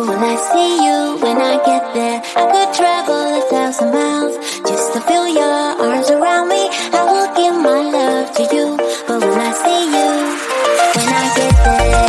will I see you when I get there? I could travel 1,000 miles just to feel your arms around me. I will give my love to you, but will I see you when I get there?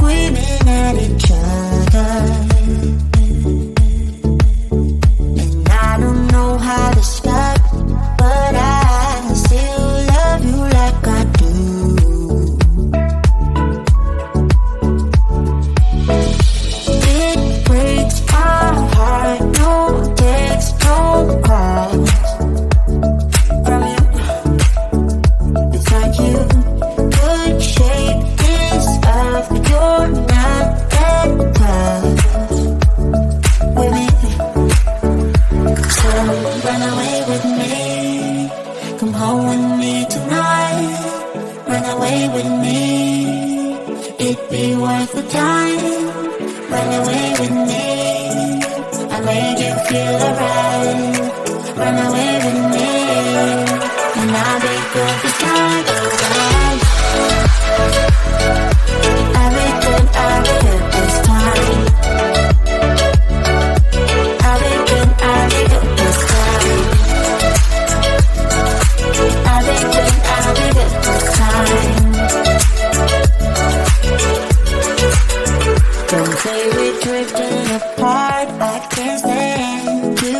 screaming at each other, and I don't know how to stop, but I still love you like I do. It breaks my heart, no text, no calls from you. It's like you could shape this up, you're not that tough with me. So run away with me, come home with me tonight. Run away with me, it'd be worth the time. Run away with me, I made you feel alright. Run away with me, and I'll be good this time. I'll be good this time. I'll be good this time. I'll be good this time. Don't say we're drifting apart, I can't stand to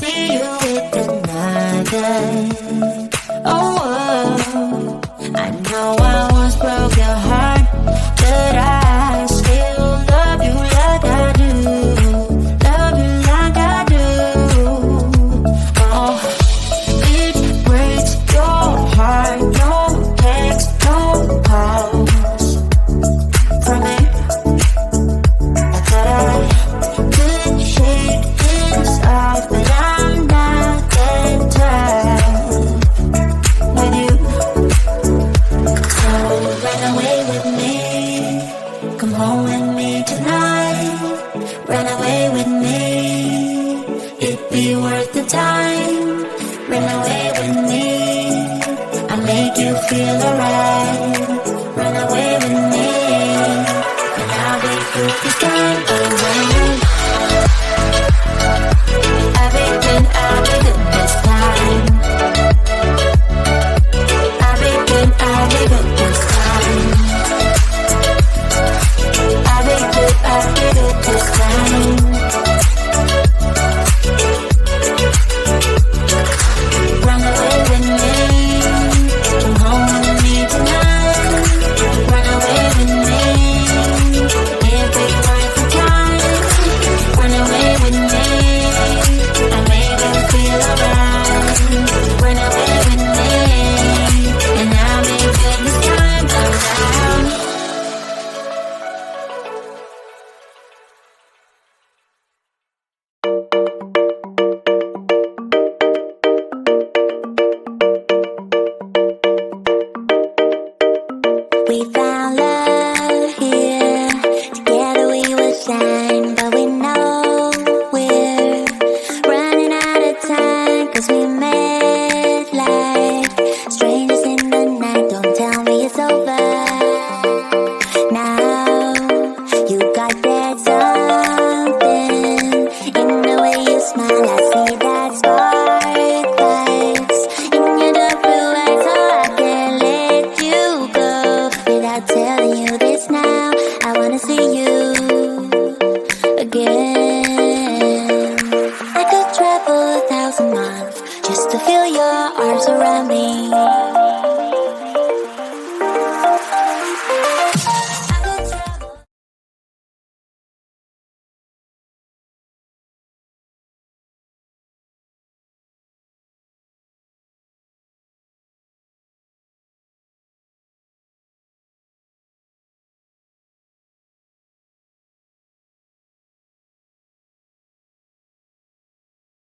see you with another. Oh, I know I once broke your heart, but I still love you like I do. Love you like I do. Oh, it breaks your heart, no text, no calls from me. I thought I could shake this off, but I'm not that tough with you. So run away with me, come home with me tonight. Run away with me, it'd be worth the time. Run away with me, I'll make you feel alright.